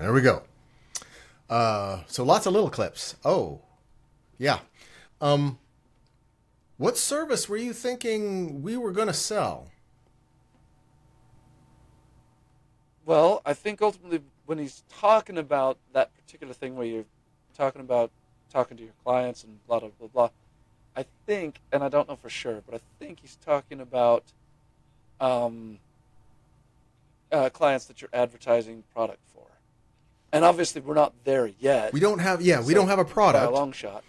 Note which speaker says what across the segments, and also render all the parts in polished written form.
Speaker 1: There we go. So lots of little clips. Oh, yeah. Um, what service were you thinking we were going to sell?
Speaker 2: Well, I think ultimately when he's talking about that particular thing where you're talking about talking to your clients and blah blah blah blah, I think, and I don't know for sure, but I think he's talking about um, clients that you're advertising product for. And obviously, we're not there yet,
Speaker 1: We don't
Speaker 2: so
Speaker 1: have a
Speaker 2: by a
Speaker 1: product.
Speaker 2: long shot.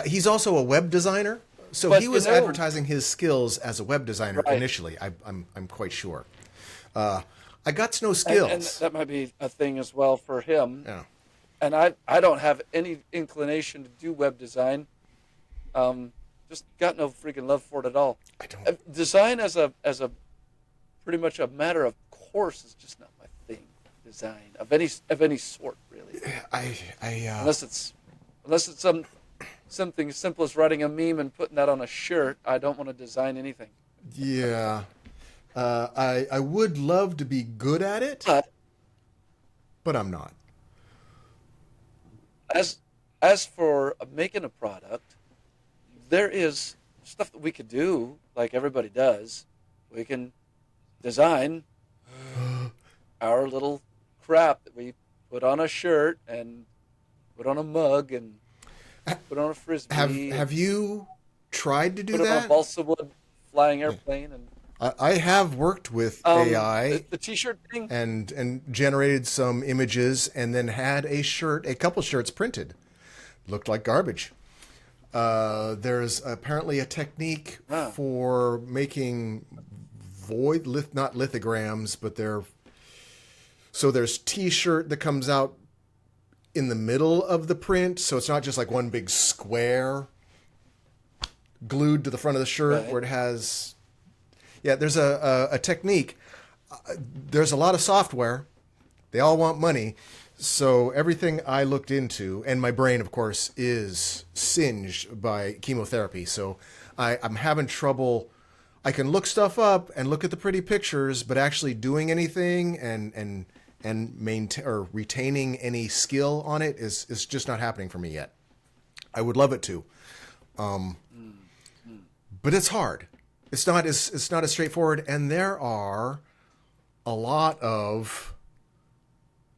Speaker 1: He's also a web designer. So he
Speaker 2: But
Speaker 1: was advertising his skills as a web designer
Speaker 2: right?
Speaker 1: initially. I'm quite sure. Uh, I got to know
Speaker 2: And
Speaker 1: skills.
Speaker 2: that might be a thing as well for him.
Speaker 1: Yeah,
Speaker 2: And I don't have any inclination to do web design. Um, just got no freaking love for it at all.
Speaker 1: I don't.
Speaker 2: Design as a pretty much a matter of course is just not my thing. Design of any sort, really.
Speaker 1: I
Speaker 2: Unless it's something as simple as writing a meme and putting that on a shirt. I don't want to design anything.
Speaker 1: yeah. I would love to be good at it,
Speaker 2: But
Speaker 1: but I'm not.
Speaker 2: as as for making a product, there is stuff that we could do, like everybody does. We can design our little crap that we put on a shirt and put on a mug and put on a
Speaker 1: Have
Speaker 2: frisbee
Speaker 1: Have
Speaker 2: and
Speaker 1: you tried to do
Speaker 2: put on a
Speaker 1: that?
Speaker 2: balsa wood flying airplane and
Speaker 1: I have worked with AI
Speaker 2: the t-shirt thing.
Speaker 1: and generated some images and then had a couple shirts printed. Looked like garbage. There's apparently a technique
Speaker 2: Huh.
Speaker 1: for making not lithograms, but there's T-shirt that comes out in the middle of the print, so it's not just like one big square glued to the front of the shirt
Speaker 2: Right.
Speaker 1: where it has. Yeah, there's a technique. There's a lot of software. They all want money. So everything I looked into, and my brain, of course, is singed by chemotherapy. So I'm having trouble. I can look stuff up and look at the pretty pictures, but actually doing anything and maintain or retaining any skill on it is just not happening for me yet. I would love it to, but it's hard. It's not as straightforward, and there are a lot of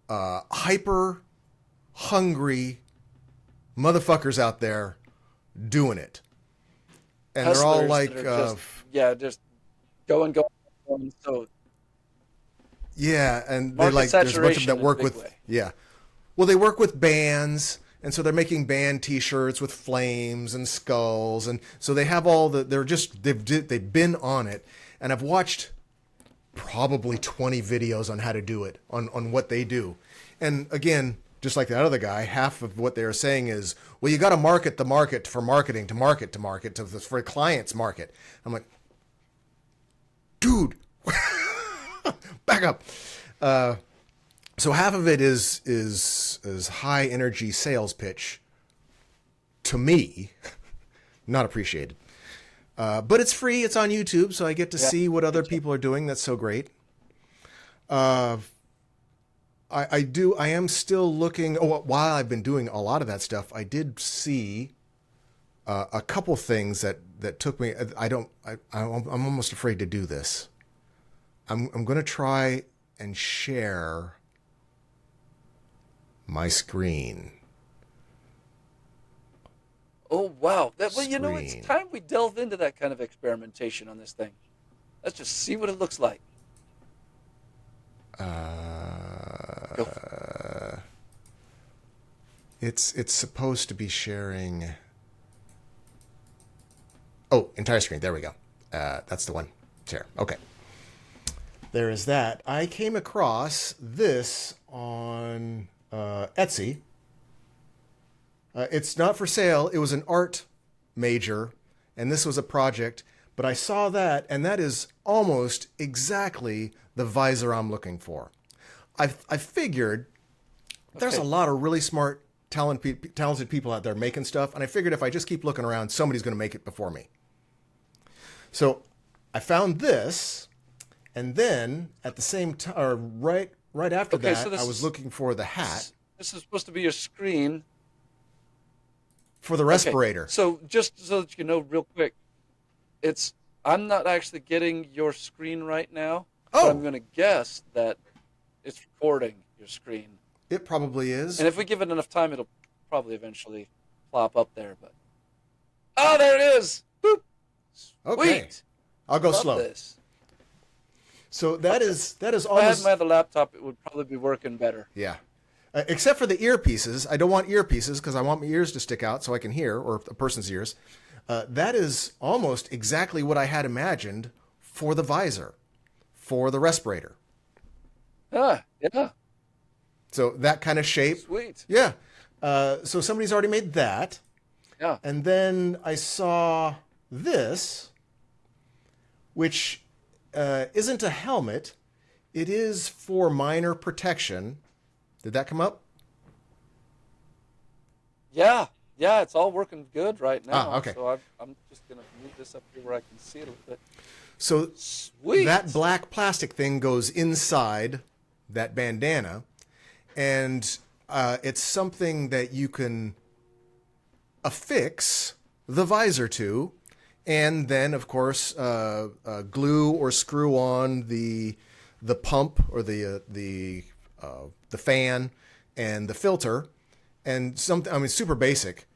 Speaker 1: hyper hungry motherfuckers out there doing it, and they're all
Speaker 2: Hustlers that
Speaker 1: like,
Speaker 2: are just yeah, just going. So
Speaker 1: yeah, and they
Speaker 2: market
Speaker 1: like. There's a bunch of them
Speaker 2: saturation
Speaker 1: that
Speaker 2: in a
Speaker 1: work
Speaker 2: big
Speaker 1: with
Speaker 2: way.
Speaker 1: yeah. Well, they work with bands, and so they're making band T-shirts with flames and skulls, and so they have all the. They've been on it, and I've watched probably 20 videos on how to do it on what they do, and again, just like that other guy, half of what they're saying is, well, you got to market the market for marketing to market for clients market. I'm like, dude, back up. So half of it is high energy sales pitch to me, not appreciated. But it's free. It's on YouTube, so I get to
Speaker 2: Yeah,
Speaker 1: see what other
Speaker 2: gotcha.
Speaker 1: people are doing. That's so great. Uh, I do. I am still looking. Oh, while I've been doing a lot of that stuff, I did see a couple things that took me. I don't. I'm almost afraid to do this. I'm going to try and share my screen.
Speaker 2: Oh wow! Well, it's
Speaker 1: Screen.
Speaker 2: time we delve into that kind of experimentation on this thing. Let's just see what it looks like. Go for it.
Speaker 1: It's supposed to be sharing. Oh, entire screen. There we go. That's the one. Share. Okay. There is that. I came across this on Etsy. It's not for sale. It was an art major, and this was a project. But I saw that, and that is almost exactly the visor I'm looking for. I figured there's a
Speaker 2: Okay.
Speaker 1: lot of really smart, talented people out there making stuff, and I figured if I just keep looking around, somebody's going to make it before me. So I found this, and then at the same time, or right right after
Speaker 2: Okay,
Speaker 1: that,
Speaker 2: so
Speaker 1: I was looking for the hat
Speaker 2: this is supposed to be your screen.
Speaker 1: for the
Speaker 2: Okay,
Speaker 1: respirator.
Speaker 2: so just so that you know, real quick, it's I'm not actually getting your screen right now, but I'm
Speaker 1: Oh,
Speaker 2: going to guess that it's recording your screen.
Speaker 1: it probably is.
Speaker 2: And if we give it enough time, it'll probably eventually plop up there. But oh, there it is! Boop!
Speaker 1: Okay,
Speaker 2: Sweet!
Speaker 1: I'll go
Speaker 2: Love
Speaker 1: slow.
Speaker 2: this.
Speaker 1: So that is
Speaker 2: If I had
Speaker 1: almost
Speaker 2: my other laptop, it would probably be working better.
Speaker 1: yeah. Except for the earpieces. I don't want earpieces because I want my ears to stick out so I can hear, or a person's ears. That is almost exactly what I had imagined for the visor, for the respirator.
Speaker 2: Ah, yeah,
Speaker 1: So that kind of shape.
Speaker 2: sweet.
Speaker 1: Yeah. So somebody's already made that.
Speaker 2: Yeah.
Speaker 1: And then I saw this, which isn't a helmet. It is for minor protection. Did that come up?
Speaker 2: Yeah, yeah, it's all working good right now.
Speaker 1: Okay.
Speaker 2: So I'm just going to move this up here where I can see it a little bit.
Speaker 1: So
Speaker 2: Sweet.
Speaker 1: that black plastic thing goes inside that bandana, and it's something that you can affix the visor to, and then of course glue or screw on the pump or the fan and the filter, and something. I mean, super basic.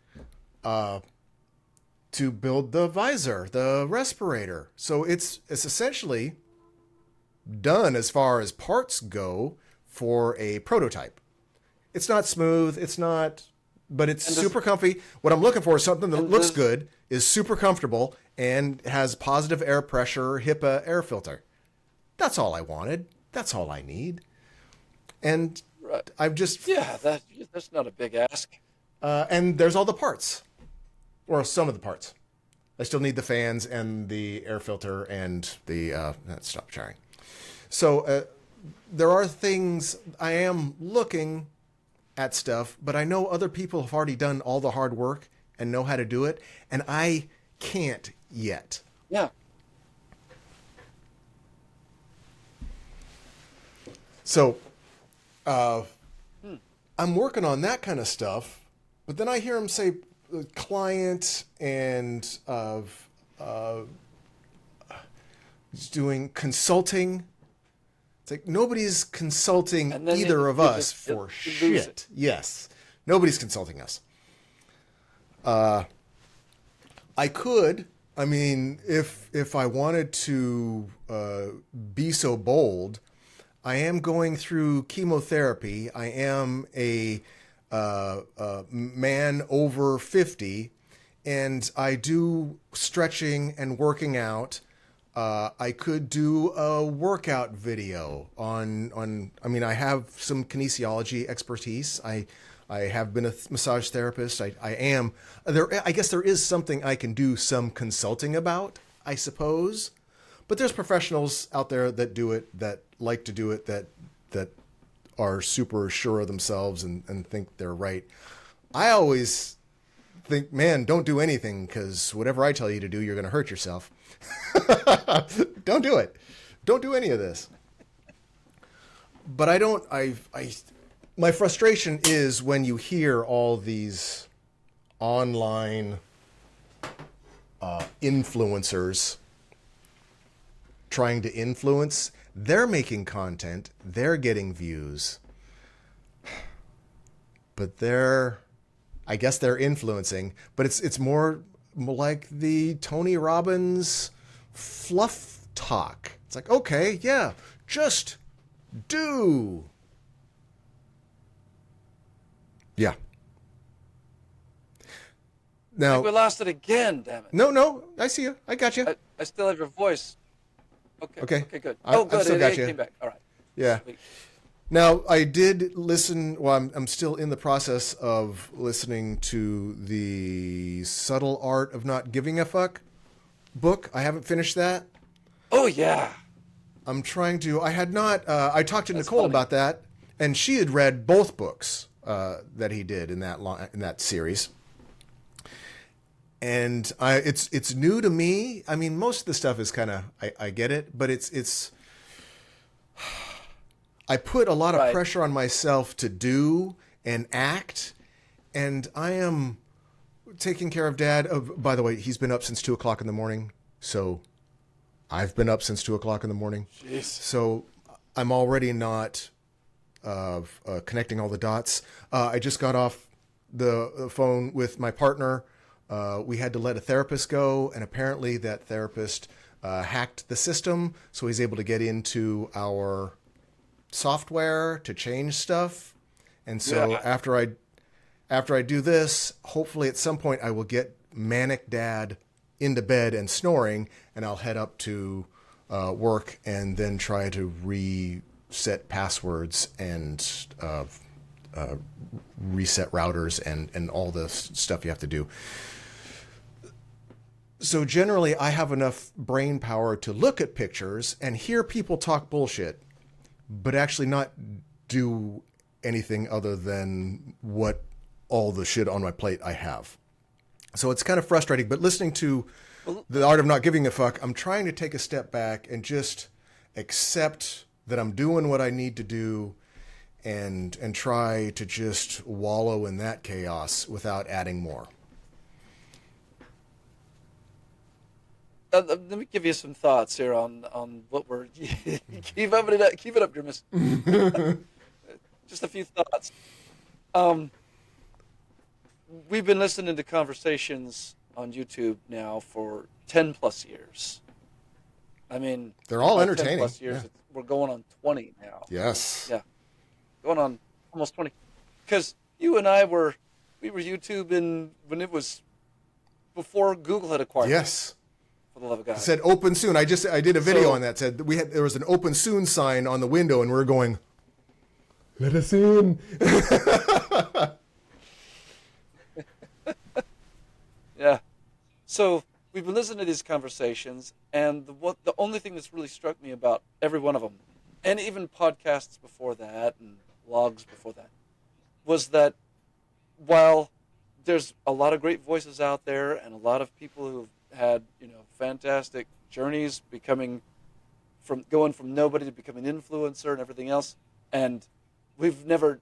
Speaker 1: To build the visor, the respirator. So it's essentially done as far as parts go for a prototype. It's not smooth, but it's super comfy. What I'm looking for is something that looks good, is super comfortable, and has positive air pressure, HEPA air filter. That's all I wanted. That's all I need. And
Speaker 2: Right.
Speaker 1: I've just
Speaker 2: Yeah, that's not a big ask.
Speaker 1: and there's all the parts, or some of the parts. I still need the fans and the air filter and the stop sharing. So there are things. I am looking at stuff, but I know other people have already done all the hard work and know how to do it, and I can't yet.
Speaker 2: Yeah.
Speaker 1: So I'm working on that kind of stuff, but then I hear him say client and he's doing consulting. It's like nobody's consulting either of us for shit. Yes, nobody's consulting us. I could. I mean, if I wanted to be so bold, I am going through chemotherapy. I am a man over 50, and I do stretching and working out. I could do a workout video on. I mean, I have some kinesiology expertise. I have been a massage therapist. I am there. I guess there is something I can do some consulting about, I suppose. But there's professionals out there that do it, that like to do it, that are super sure of themselves and think they're right. I always think, man, don't do anything, because whatever I tell you to do, you're going to hurt yourself. Don't do it. Don't do any of this. But I don't. My frustration is when you hear all these online influencers trying to influence. They're making content, they're getting views, but I guess they're influencing, but it's more like the Tony Robbins fluff talk. It's like, okay, yeah, just do. Yeah.
Speaker 2: I
Speaker 1: Now,
Speaker 2: think we lost it again, damn it.
Speaker 1: no, I see you. I got you.
Speaker 2: I still have your voice. Okay, good.
Speaker 1: I've
Speaker 2: Good.
Speaker 1: still got you.
Speaker 2: It came back. All right.
Speaker 1: Yeah.
Speaker 2: Sweet.
Speaker 1: Now, I did listen. Well, I'm still in the process of listening to the Subtle Art of Not Giving a Fuck book. I haven't finished that.
Speaker 2: Oh yeah.
Speaker 1: I'm trying to. I had not. I talked to
Speaker 2: That's
Speaker 1: Nicole
Speaker 2: funny.
Speaker 1: about that, and she had read both books that he did in that series. And it's new to me. I mean, most of the stuff is kind of I get it, but it's. I put a lot of
Speaker 2: Right.
Speaker 1: pressure on myself to do and act, and I am taking care of Dad. By the way, he's been up since 2 o'clock in the morning, so I've been up since 2 o'clock in the morning.
Speaker 2: Jeez.
Speaker 1: So I'm already not connecting all the dots. I just got off the phone with my partner. We had to let a therapist go, and apparently that therapist hacked the system, so he's able to get into our software to change stuff. And so
Speaker 2: Yeah.
Speaker 1: after I do this, hopefully at some point I will get manic Dad into bed and snoring, and I'll head up to work and then try to reset passwords and reset routers and all the stuff you have to do. So generally, I have enough brain power to look at pictures and hear people talk bullshit, but actually not do anything other than what all the shit on my plate I have. So it's kind of frustrating, but listening to The Art of Not Giving a Fuck, I'm trying to take a step back and just accept that I'm doing what I need to do and try to just wallow in that chaos without adding more.
Speaker 2: Let me give you some thoughts here on what we're keep it up, keep it up, Grimace. Just a few thoughts. We've been listening to conversations on YouTube now for 10 plus years. I mean,
Speaker 1: They're all
Speaker 2: by
Speaker 1: entertaining.
Speaker 2: 10 plus years.
Speaker 1: Yeah.
Speaker 2: We're going on 20 now.
Speaker 1: Yes.
Speaker 2: Yeah, going on almost 20. Because you and I were YouTubing when it was before Google had acquired it,
Speaker 1: Yes.
Speaker 2: for the love of God.
Speaker 1: It said open soon. I did a video
Speaker 2: So-
Speaker 1: on that. Said there was an open soon sign on the window, and we were going, let us in.
Speaker 2: Yeah. So we've been listening to these conversations, and the only thing that's really struck me about every one of them, and even podcasts before that and blogs before that, was that while there's a lot of great voices out there and a lot of people who've had fantastic journeys going from nobody to becoming an influencer and everything else, and we've never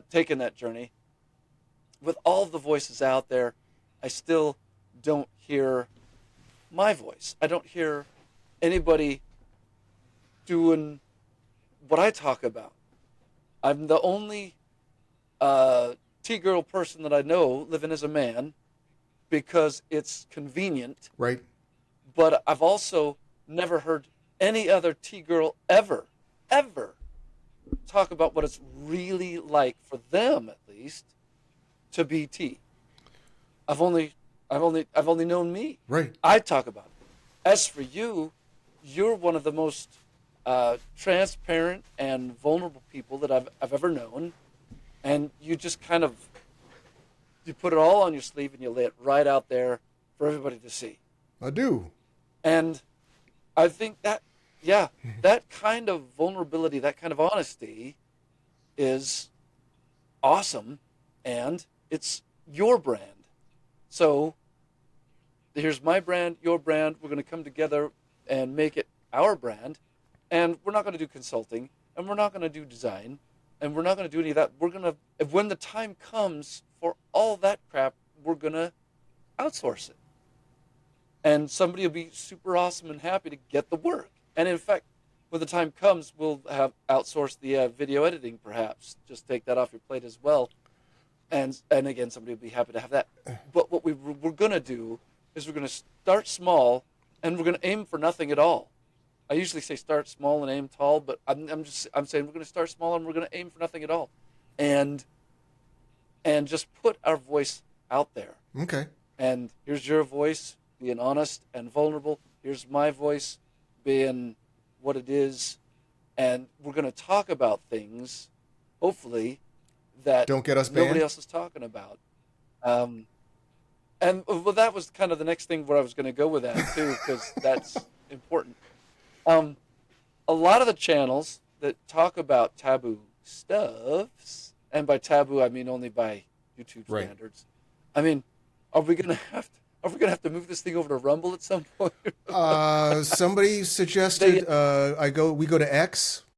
Speaker 2: taken that journey. With all the voices out there, I still don't hear my voice. I don't hear anybody doing what I talk about. I'm the only T-girl person that I know living as a man because it's convenient.
Speaker 1: Right.
Speaker 2: But I've also never heard any other T-girl ever talk about what it's really like, for them at least, to be T. I've only known me.
Speaker 1: Right.
Speaker 2: I talk about it. As for you, you're one of the most transparent and vulnerable people that I've ever known, and you just kind of put it all on your sleeve and you lay it right out there for everybody to see.
Speaker 1: I do.
Speaker 2: And I think that, yeah, that kind of vulnerability, that kind of honesty is awesome, and it's your brand. So here's my brand, your brand. We're going to come together and make it our brand. And we're not going to do consulting, and we're not going to do design, and we're not going to do any of that. We're going to, when the time comes for all that crap, we're going to outsource it. And somebody will be super awesome and happy to get the work. And in fact, when the time comes, we'll have outsourced the video editing, perhaps. Just take that off your plate as well. And again, somebody will be happy to have that. But what we're going to do is we're going to start small, and we're going to aim for nothing at all. I usually say start small and aim tall, but I'm saying we're going to start small and we're going to aim for nothing at all, and just put our voice out there.
Speaker 1: Okay.
Speaker 2: And here's your voice being honest and vulnerable. Here's my voice being what it is, and we're going to talk about things, hopefully, that
Speaker 1: Don't get us
Speaker 2: nobody
Speaker 1: banned?
Speaker 2: else is talking about. And well, that was kind of the next thing where I was going to go with that too, because that's important. A lot of the channels that talk about taboo stuffs, and by taboo I mean only by YouTube
Speaker 1: Right.
Speaker 2: standards. I mean, are we gonna have to move this thing over to Rumble at some point?
Speaker 1: Somebody suggested we go to X.